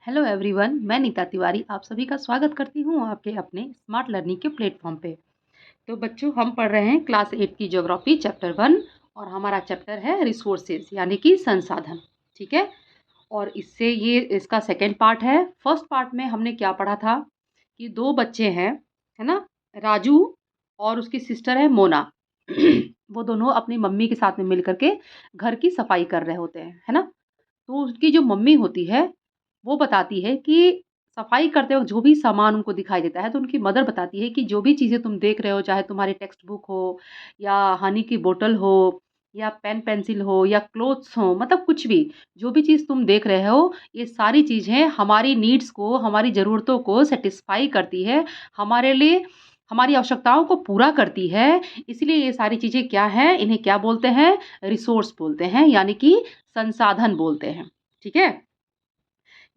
Hello everyone, मैं नीता तिवारी आप सभी का स्वागत करती हूँ आपके अपने स्मार्ट लर्निंग के प्लेटफॉर्म पे। तो बच्चों, हम पढ़ रहे हैं क्लास 8 की ज्योग्राफी चैप्टर 1 और हमारा चैप्टर है रिसोर्सेज यानी कि संसाधन। ठीक है। और इससे ये इसका सेकेंड पार्ट है। फर्स्ट पार्ट में हमने क्या पढ़ा था कि दो बच्चे हैं, है ना, राजू और उसकी सिस्टर है मोना। वो दोनों अपनी मम्मी के साथ में मिल करके घर की सफाई कर रहे होते हैं, है ना। तो उसकी जो मम्मी होती है वो बताती है कि सफाई करते वक़्त जो भी सामान उनको दिखाई देता है, तो उनकी मदर बताती है कि जो भी चीज़ें तुम देख रहे हो, चाहे तुम्हारी टेक्स्ट बुक हो या हनी की बोतल हो या पेन पेंसिल हो या क्लोथ्स हो, मतलब कुछ भी, जो भी चीज़ तुम देख रहे हो, ये सारी चीज़ें हमारी नीड्स को, हमारी ज़रूरतों को सैटिस्फाई करती है, हमारे लिए हमारी आवश्यकताओं को पूरा करती है। इसलिए ये सारी चीज़ें क्या हैं, इन्हें क्या बोलते हैं? रिसोर्स बोलते हैं, यानी कि संसाधन बोलते हैं। ठीक है?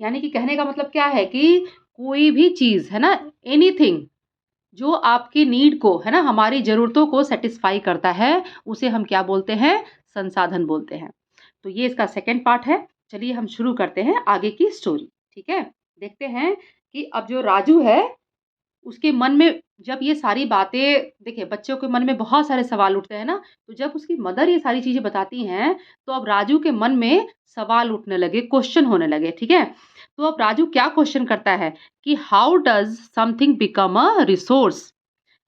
यानी कि कहने का मतलब क्या है कि कोई भी चीज़, है ना, एनीथिंग जो आपकी नीड को, है ना, हमारी ज़रूरतों को सैटिस्फाई करता है, उसे हम क्या बोलते हैं? संसाधन बोलते हैं। तो ये इसका सेकंड पार्ट है। चलिए हम शुरू करते हैं आगे की स्टोरी। ठीक है? देखते हैं कि अब जो राजू है उसके मन में जब ये सारी बातें, देखिए बच्चों के मन में बहुत सारे सवाल उठते हैं ना, तो जब उसकी मदर ये सारी चीज़ें बताती हैं, तो अब राजू के मन में सवाल उठने लगे, क्वेश्चन होने लगे, ठीक है? तो अब राजू क्या क्वेश्चन करता है कि how does something become a resource?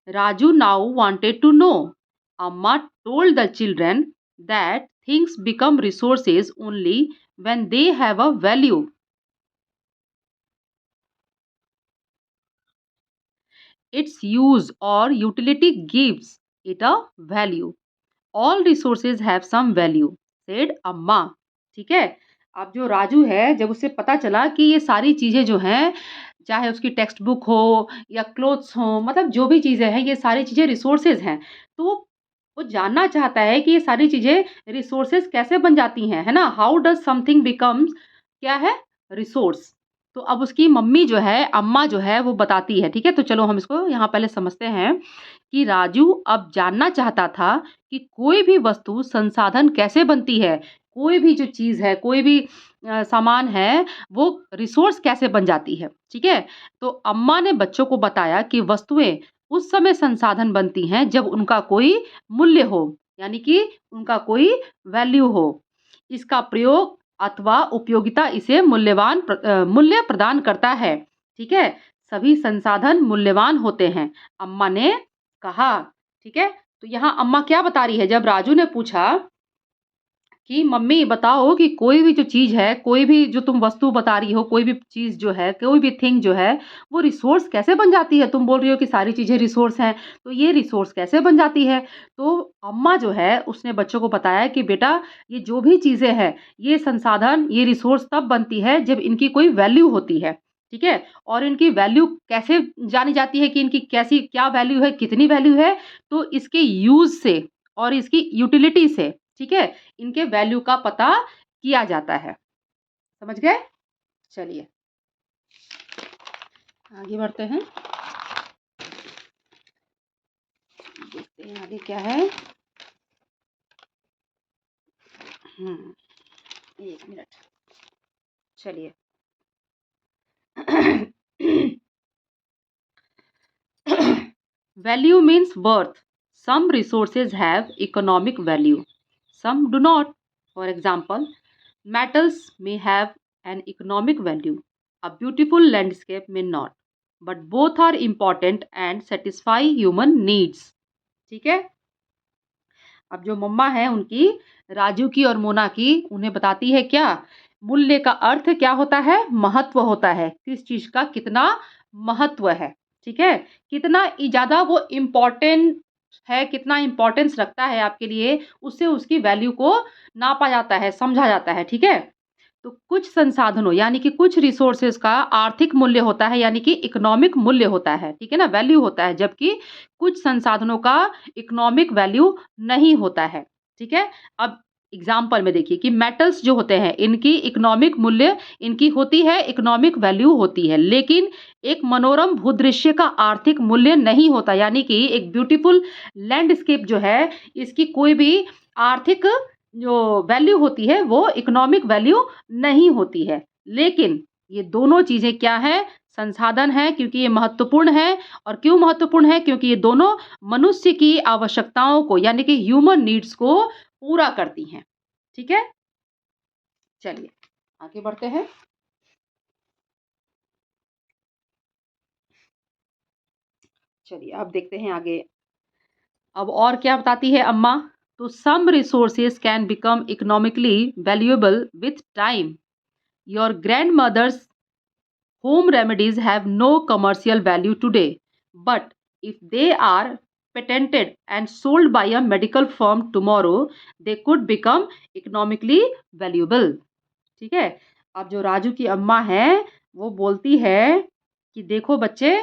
Raju now wanted to know. Amma told the children that things become resources only when they have a value. Its use or utility gives it a value. All resources have some value, said अम्मा। ठीक है। अब जो राजू है, जब उसे पता चला कि ये सारी चीजें जो हैं, चाहे उसकी टेक्स्ट बुक हो या क्लोथ्स हो, मतलब जो भी चीजें हैं, ये सारी चीजें रिसोर्सेज हैं, तो वो जानना चाहता है कि ये सारी चीजें रिसोर्सेज कैसे बन जाती हैं, है ना। हाउ डज समथिंग बिकम्स, क्या है, रिसोर्स। तो अब उसकी मम्मी जो है, अम्मा जो है, वो बताती है। ठीक है, तो चलो हम इसको यहाँ पहले समझते हैं कि राजू अब जानना चाहता था कि कोई भी वस्तु संसाधन कैसे बनती है, कोई भी जो चीज़ है, कोई भी सामान है, वो रिसोर्स कैसे बन जाती है। ठीक है, तो अम्मा ने बच्चों को बताया कि वस्तुएं उस समय संसाधन बनती हैं जब उनका कोई मूल्य हो, यानी कि उनका कोई वैल्यू हो। इसका प्रयोग अथवा उपयोगिता इसे मूल्य प्रदान करता है। ठीक है, सभी संसाधन मूल्यवान होते हैं, अम्मा ने कहा। ठीक है, तो यहाँ अम्मा क्या बता रही है, जब राजू ने पूछा कि मम्मी बताओ कि कोई भी जो चीज़ है, कोई भी जो तुम वस्तु बता रही हो, कोई भी चीज़ जो है, कोई भी थिंग जो है, वो रिसोर्स कैसे बन जाती है? तुम बोल रही हो कि सारी चीज़ें रिसोर्स हैं, तो ये रिसोर्स कैसे बन जाती है? तो अम्मा जो है, उसने बच्चों को बताया कि बेटा, ये जो भी चीज़ें हैं, ये संसाधन, ये रिसोर्स तब बनती है जब इनकी कोई वैल्यू होती है। ठीक है? और इनकी वैल्यू कैसे जानी जाती है कि इनकी कैसी क्या वैल्यू है, कितनी वैल्यू है? तो इसके यूज़ से और इसकी यूटिलिटी से, ठीक है, इनके वैल्यू का पता किया जाता है। समझ गए? चलिए आगे बढ़ते हैं। देखते हैं आगे क्या है। हम्म, एक मिनट। चलिए। Value means worth. Some resources have economic value, some do not. For example, metals may have an economic value. A beautiful landscape may not. But both are important and satisfy human needs. ठीक है। अब जो मम्मा है उनकी, राजू की और मोना की, उन्हें बताती है क्या, मूल्य का अर्थ क्या होता है? महत्व होता है। किस चीज का कितना महत्व है। ठीक है, कितना ज्यादा वो इम्पोर्टेंट है, कितना इम्पोर्टेंस रखता है आपके लिए, उससे उसकी वैल्यू को नापा जाता है, समझा जाता है। ठीक है, तो कुछ संसाधनों यानी कि कुछ रिसोर्सेज का आर्थिक मूल्य होता है, यानी कि इकोनॉमिक मूल्य होता है। ठीक है ना, वैल्यू होता है, जबकि कुछ संसाधनों का इकोनॉमिक वैल्यू नहीं होता है। ठीक है, अब एग्जाम्पल में देखिए कि मेटल्स जो होते हैं, इनकी इकोनॉमिक मूल्य, इनकी होती है, इकोनॉमिक वैल्यू होती है, लेकिन एक मनोरम भूदृश्य का आर्थिक मूल्य नहीं होता। यानी कि एक ब्यूटीफुल लैंडस्केप जो है, इसकी कोई भी आर्थिक जो वैल्यू होती है, वो इकोनॉमिक वैल्यू नहीं होती है। लेकिन ये दोनों चीज़ें क्या हैं? संसाधन हैं, क्योंकि ये महत्वपूर्ण है। और क्यों महत्वपूर्ण है? क्योंकि ये दोनों मनुष्य की आवश्यकताओं को यानी कि ह्यूमन नीड्स को पूरा करती हैं। ठीक है? चलिए आगे बढ़ते हैं। चलिए अब देखते हैं आगे। अब और क्या बताती है अम्मा? तो some resources can become economically valuable with time. Your grandmothers home remedies have no commercial value today, but if they are patented and sold by a medical firm tomorrow, they could become economically valuable. ठीक है? अब जो राजू की अम्मा है वो बोलती है कि देखो बच्चे,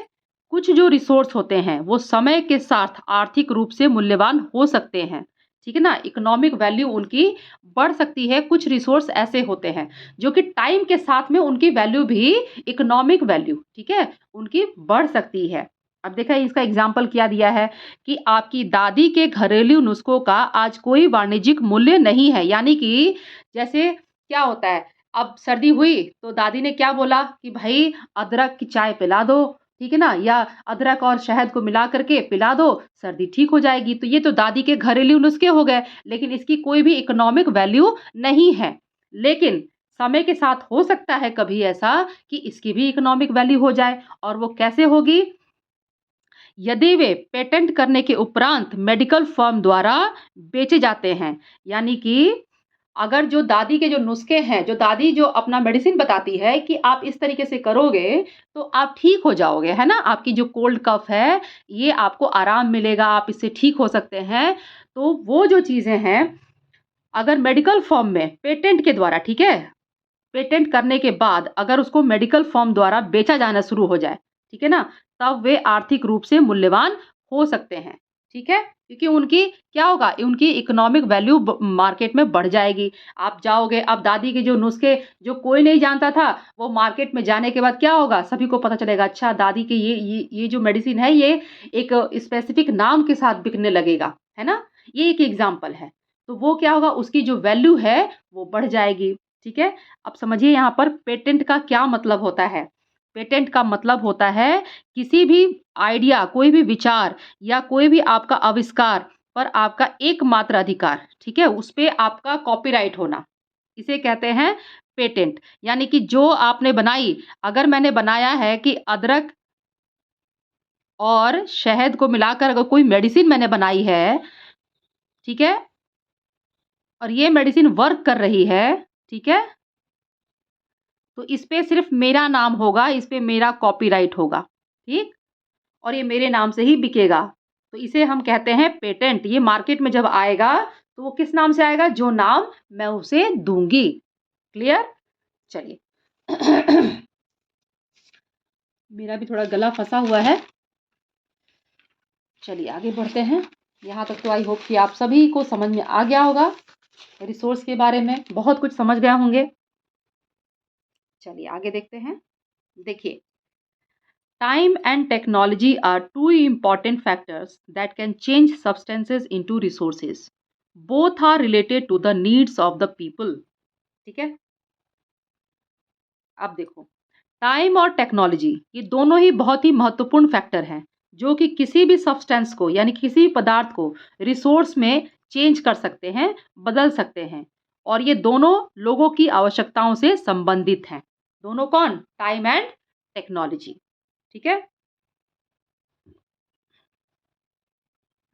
कुछ जो रिसोर्स होते हैं वो समय के साथ आर्थिक रूप से मूल्यवान हो सकते हैं। ठीक है ना? इकोनॉमिक वैल्यू उनकी बढ़ सकती है। कुछ रिसोर्स ऐसे होते हैं जो कि टाइम के साथ में उनकी वैल्यू भी, इकोनॉमिक वैल्यू, ठीक है, उनकी बढ़ सकती है। अब देखा इसका एग्जाम्पल क्या दिया है कि आपकी दादी के घरेलू नुस्खों का आज कोई वाणिज्यिक मूल्य नहीं है। यानी कि जैसे क्या होता है, अब सर्दी हुई तो दादी ने क्या बोला कि भाई अदरक की चाय पिला दो, ठीक है ना, या अदरक और शहद को मिला करके पिला दो, सर्दी ठीक हो जाएगी। तो ये तो दादी के घरेलू नुस्खे हो गए, लेकिन इसकी कोई भी इकोनॉमिक वैल्यू नहीं है। लेकिन समय के साथ हो सकता है कभी ऐसा कि इसकी भी इकोनॉमिक वैल्यू हो जाए। और वो कैसे होगी? यदि वे पेटेंट करने के उपरांत मेडिकल फर्म द्वारा बेचे जाते हैं। यानी कि अगर जो दादी के जो नुस्खे हैं, जो दादी जो अपना मेडिसिन बताती है कि आप इस तरीके से करोगे तो आप ठीक हो जाओगे, है ना? आपकी जो कोल्ड कफ है, ये आपको आराम मिलेगा, आप इससे ठीक हो सकते हैं। तो वो जो चीज़ें हैं, अगर मेडिकल फर्म में पेटेंट के द्वारा, ठीक है? पेटेंट करने के बाद अगर उसको मेडिकल फर्म द्वारा बेचा जाना शुरू हो जाए, ठीक है ना? तब वे आर्थिक रूप से मूल्यवान हो सकते हैं, ठीक है? क्योंकि उनकी क्या होगा, उनकी इकोनॉमिक वैल्यू मार्केट में बढ़ जाएगी। आप जाओगे, अब दादी के जो नुस्खे जो कोई नहीं जानता था, वो मार्केट में जाने के बाद क्या होगा, सभी को पता चलेगा, अच्छा दादी के ये जो मेडिसिन है, ये एक स्पेसिफिक नाम के साथ बिकने लगेगा, है ना? ये एक एग्जाम्पल है। तो वो क्या होगा, उसकी जो वैल्यू है वो बढ़ जाएगी, ठीक है? अब समझिए यहाँ पर पेटेंट का क्या मतलब होता है। पेटेंट का मतलब होता है किसी भी आइडिया, कोई भी विचार या कोई भी आपका आविष्कार पर आपका एकमात्र अधिकार, ठीक है, उस पे आपका कॉपीराइट होना, इसे कहते हैं पेटेंट। यानी कि जो आपने बनाई, अगर मैंने बनाया है कि अदरक और शहद को मिलाकर अगर कोई मेडिसिन मैंने बनाई है, ठीक है, और ये मेडिसिन वर्क कर रही है, ठीक है, तो इस पे सिर्फ़ मेरा नाम होगा, इस पे मेरा कॉपीराइट होगा, ठीक? और ये मेरे नाम से ही बिकेगा। तो इसे हम कहते हैं पेटेंट। ये मार्केट में जब आएगा, तो वो किस नाम से आएगा? जो नाम मैं उसे दूँगी। क्लियर? चलिए। मेरा भी थोड़ा गला फँसा हुआ है। चलिए आगे बढ़ते हैं। यहाँ तक तो आई होप कि आप सभी को समझ में आ गया होगा। रिसोर्स के बारे में बहुत कुछ समझ गए होंगे। चलिए आगे देखते हैं। देखिए, time and technology are two important factors that can change substances into resources. Both are related to the needs of the people. ठीक है? अब देखो, टाइम और टेक्नोलॉजी ये दोनों ही बहुत ही महत्वपूर्ण फैक्टर हैं जो कि किसी भी सब्सटेंस को यानी किसी भी पदार्थ को रिसोर्स में चेंज कर सकते हैं, बदल सकते हैं। और ये दोनों लोगों की आवश्यकताओं से संबंधित हैं। दोनों कौन? Time and technology. ठीक है?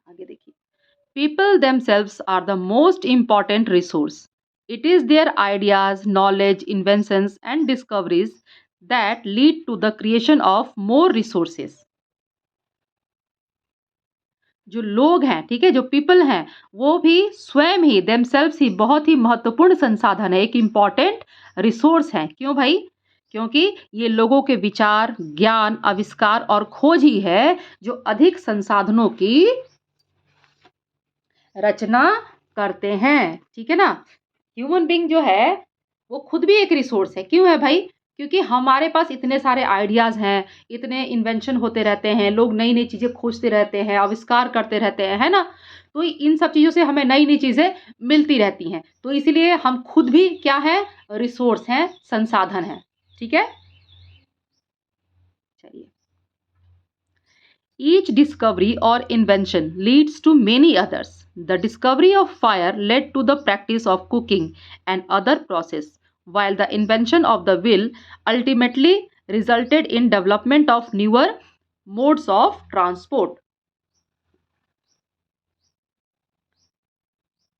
आगे देखिए, people themselves are the most important resource. It is their ideas, knowledge, inventions, and discoveries that lead to the creation of more resources. जो लोग हैं, ठीक है, जो पीपल हैं, वो भी स्वयं ही themselves ही बहुत ही महत्वपूर्ण संसाधन है, एक इम्पॉर्टेंट रिसोर्स है। क्यों भाई? क्योंकि ये लोगों के विचार, ज्ञान, आविष्कार और खोज ही है जो अधिक संसाधनों की रचना करते हैं। ठीक है ना? ह्यूमन बीइंग जो है वो खुद भी एक रिसोर्स है। क्यों है भाई? क्योंकि हमारे पास इतने सारे आइडियाज़ हैं, इतने इन्वेंशन होते रहते हैं, लोग नई-नई चीज़ें खोजते रहते हैं, आविष्कार करते रहते हैं, है ना? तो इन सब चीज़ों से हमें नई-नई चीज़ें मिलती रहती हैं। तो इसीलिए हम खुद भी क्या हैं? रिसोर्स हैं, संसाधन हैं। ठीक है? Each discovery or invention leads to many others. The discovery of fire led to the practice of cooking and other process, while the invention of the wheel ultimately resulted in development of newer modes of transport.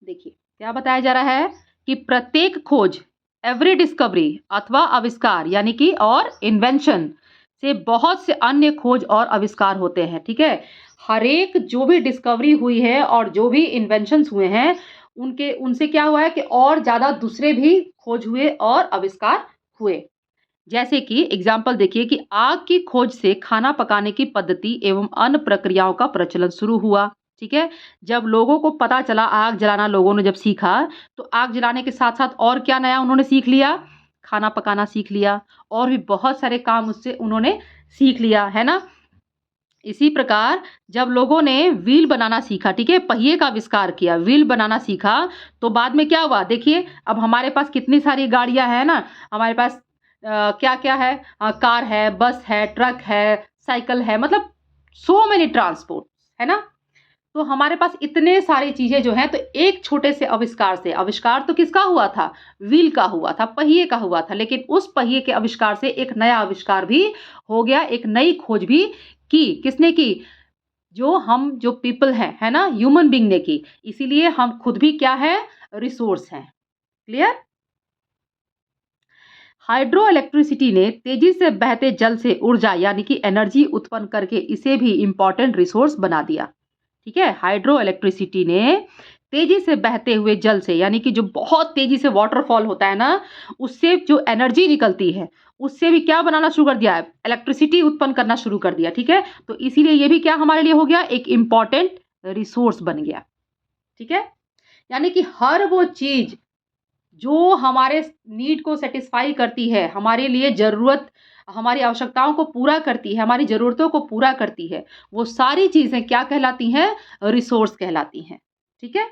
देखिए क्या बताया जा रहा है कि प्रत्येक खोज, every discovery अथवा आविष्कार यानी कि और इन्वेंशन से बहुत से अन्य खोज और आविष्कार होते हैं। ठीक है, हर एक जो भी डिस्कवरी हुई है और जो भी इन्वेंशंस हुए हैं उनके उनसे क्या हुआ है कि और ज़्यादा दूसरे भी खोज हुए और आविष्कार हुए। जैसे कि एग्जाम्पल देखिए कि आग की खोज से खाना पकाने की पद्धति एवं अन्य प्रक्रियाओं का प्रचलन शुरू हुआ। ठीक है, जब लोगों को पता चला आग जलाना, लोगों ने जब सीखा तो आग जलाने के साथ साथ और क्या नया उन्होंने सीख लिया, खाना पकाना सीख लिया और भी बहुत सारे काम उससे उन्होंने सीख लिया, है ना। इसी प्रकार जब लोगों ने व्हील बनाना सीखा, ठीक है, पहिए का आविष्कार किया, व्हील बनाना सीखा, तो बाद में क्या हुआ देखिए, अब हमारे पास कितनी सारी गाड़ियां हैं ना, हमारे पास क्या क्या है, कार है, बस है, ट्रक है, साइकिल है, मतलब सो मेनी ट्रांसपोर्ट, है ना। तो हमारे पास इतने सारी चीजें जो हैं, तो एक छोटे से आविष्कार से, आविष्कार तो किसका हुआ था, व्हील का हुआ था, पहिए का हुआ था, लेकिन उस पहिए के आविष्कार से एक नया आविष्कार भी हो गया, एक नई खोज भी की। किसने की, जो पीपल हैं, है ना, ह्यूमन बीइंग ने की। इसीलिए हम खुद भी क्या है, रिसोर्स हैं। क्लियर। हाइड्रो इलेक्ट्रिसिटी ने तेजी से बहते जल से ऊर्जा यानी कि एनर्जी उत्पन्न करके इसे भी इंपॉर्टेंट रिसोर्स बना दिया। ठीक है, हाइड्रो इलेक्ट्रिसिटी ने तेजी से बहते हुए जल से यानी कि जो बहुत तेजी से वाटरफॉल होता है ना, उससे जो एनर्जी निकलती है उससे भी क्या बनाना शुरू कर दिया है, इलेक्ट्रिसिटी उत्पन्न करना शुरू कर दिया। ठीक है, तो इसीलिए ये भी क्या हमारे लिए हो गया, एक इंपॉर्टेंट रिसोर्स बन गया। ठीक है, यानी कि हर वो चीज जो हमारे नीड को सेटिस्फाई करती है, हमारे लिए ज़रूरत, हमारी आवश्यकताओं को पूरा करती है, हमारी ज़रूरतों को पूरा करती है, वो सारी चीज़ें क्या कहलाती हैं, रिसोर्स कहलाती हैं। ठीक है,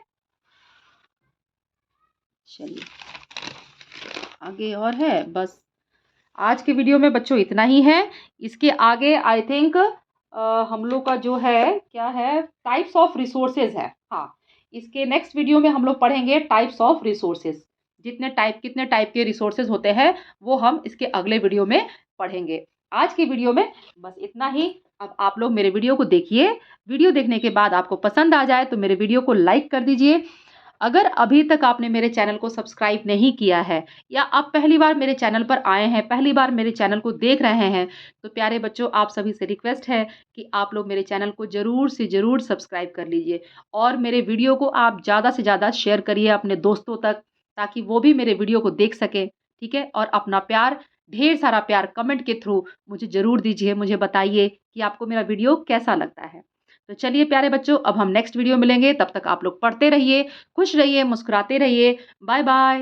चलिए आगे और है, बस आज के वीडियो में बच्चों इतना ही है। इसके आगे आई थिंक हम लोग का जो है क्या है, टाइप्स ऑफ रिसोर्सेज है। हाँ, इसके नेक्स्ट वीडियो में हम लोग पढ़ेंगे टाइप्स ऑफ रिसोर्सेज। कितने टाइप के रिसोर्सेज होते हैं वो हम इसके अगले वीडियो में पढ़ेंगे। आज की वीडियो में बस इतना ही। अब आप लोग मेरे वीडियो को देखिए, वीडियो देखने के बाद आपको पसंद आ जाए तो मेरे वीडियो को लाइक कर दीजिए। अगर अभी तक आपने मेरे चैनल को सब्सक्राइब नहीं किया है या आप पहली बार मेरे चैनल पर आए हैं, पहली बार मेरे चैनल को देख रहे हैं, तो प्यारे बच्चों आप सभी से रिक्वेस्ट है कि आप लोग मेरे चैनल को ज़रूर से ज़रूर सब्सक्राइब कर लीजिए और मेरे वीडियो को आप ज़्यादा से ज़्यादा शेयर करिए अपने दोस्तों तक, ताकि वो भी मेरे वीडियो को देख सके। ठीक है, और अपना प्यार, ढेर सारा प्यार कमेंट के थ्रू मुझे ज़रूर दीजिए, मुझे बताइए कि आपको मेरा वीडियो कैसा लगता है। तो चलिए प्यारे बच्चों, अब हम नेक्स्ट वीडियो मिलेंगे, तब तक आप लोग पढ़ते रहिए, खुश रहिए, मुस्कुराते रहिए। Bye bye.